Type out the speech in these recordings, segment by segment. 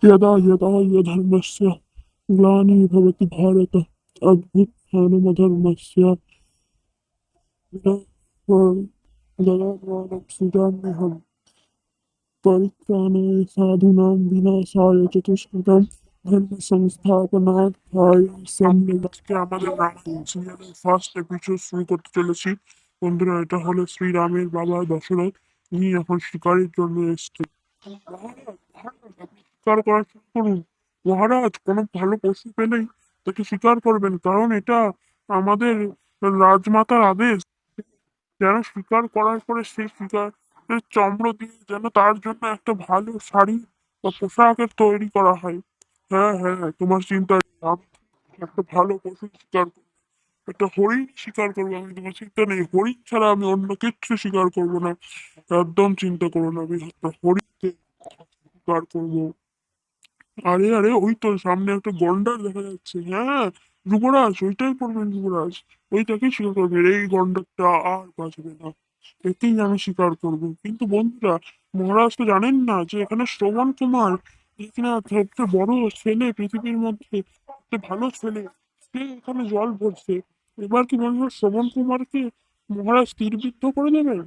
यदा यदा धर्मस्य ग्लानिर्भवति भारत अभ्युत्थानमधर्मस्य तदात्मानं सृजाम्यहम् परित्राणाय साधूनां विनाशाय च दुष्कृतां ধর্ম সংস্থাপনার্থায় সম্মেলন। আজকে আমাদের রামায়ণ সিরিয়ালের ফার্স্ট এপিসোড শুরু করতে চলেছি। বন্ধুরা, এটা হলো শ্রীরামের বাবা দশরথ। উনি এখন শিকারের জন্য এসেছেন। মহারাজ, মহারাজ, আপনি শিকার করা শুরু করুন। মহারাজ, কোনো ভালো পশু পেলেই তাকে শিকার করবেন, কারণ এটা আমাদের রাজমাতার আদেশ। যেন শিকার করার পরে সেই শিকারের চমড়া দিয়ে যেন তার জন্য একটা ভালো শাড়ি বা পোশাকের তৈরি করা হয়। হ্যাঁ, হ্যাঁ, তোমার চিন্তা নেই। আমি একটা ভালো পশু শিকার করবো। একটা হরিণ শিকার করবো আমি, তোমার চিন্তা নেই। হরিণ ছাড়া আমি অন্য কিচ্ছু শিকার করবো না। একদম চিন্তা করো না, আমি একটা হরিণকে শিকার করবো। আরে আরে, ওই তো সামনে একটা গন্ডার দেখা যাচ্ছে। হ্যাঁ, যুবরাজ, ওইটাই করবেন যুবরাজ। ওইটাকেই শিকার করবেন, এই গন্ডারটা আর বাঁচবে না। এতেই আমি স্বীকার করব। কিন্তু বন্ধুরা, মহারাজ তো জানেন না যে এখানে শ্রবণ কুমার, যে কিনা সবচেয়ে বড় ছেলে পৃথিবীর মধ্যে, সবচেয়ে ভালো ছেলে, সে এখানে জল ভরছে। এবার কি বন্ধুরা, শ্রবণ কুমারকে মহারাজ তীরবিদ্ধ করে দেবেন?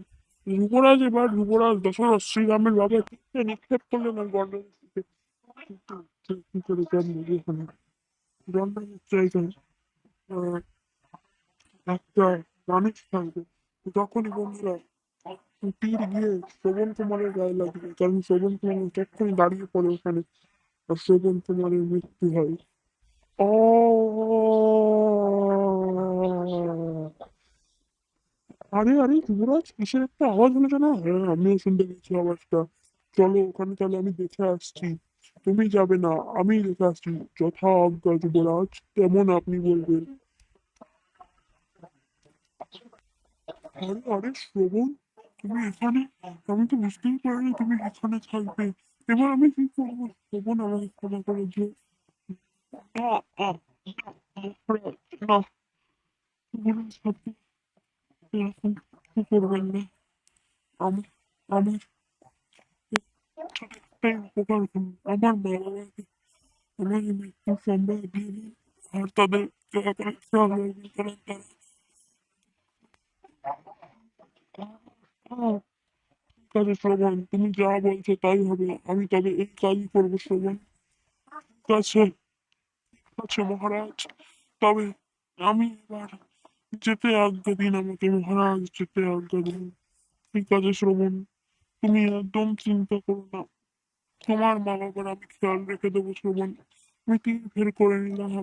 যুবরাজ, এবার যুবরাজ দশরথ শ্রীরামের বাবা তীরটা নিক্ষেপ করলেন আর গন্ডারের দিকে। কিন্তু কি করে জানবো যে এখানে গন্ডারের জায়গায় আহ, একটা মানুষ থাকবে? তখনই বন্ধুরা তীর গিয়ে শ্রবণ কুমারের গায়ে লাগবে, কারণ শ্রবণ কুমার তখনই দাঁড়িয়ে পড়ে ওখানে, আর শ্রবণ কুমারের মৃত্যু হয়। ও, আরে আরে যুবরাজ, কিসের একটা আওয়াজ হলো যেন? হ্যাঁ, আমিও শুনতে পেয়েছি আওয়াজটা। চলো ওখানে, তাহলে আমি দেখে আসছি। তুমি যাবে না, আমি দেখে আসছি। যথা আজ্ঞা যুবরাজ, তেমন আপনি বলবেন। আরে আরে শ্রবণ, তুমি এখানে? আমি তো বুঝতেই পারিনি তুমি এখানে থাকবে। এবার আমি কি করবো? শ্রবণ, আমাকে ক্ষমা করে দিও। না, আহ, মহারাজ, না, যুবরাজ, আপনি এরকম কিছু করবেন না। আমি আমি ছোট একটাই উপকার করুন, আমার মা বাবাকে আমাকে মৃত্যুর সম্ভব দিয়ে দিন, আর তাদের দয়া করে খেয়াল রাখবেন, কারণ তারা আহ, ঠিক আছে শ্রবণ, তুমি যা বলছো তাই হবে। আমি তবে এই কাজই করবো শ্রবণ। ঠিক আছে, ঠিক আছে মহারাজ। তবে আমি এবার যেতে আজ্ঞা দিন আমাকে মহারাজ, যেতে আজ্ঞা দিন। ঠিক আছে শ্রবণ, তুমি একদম চিন্তা করো না। তোমার মা বাবার আমি খেয়াল রেখে দেবো শ্রবণ। আমি তীর বের করে নিলাম।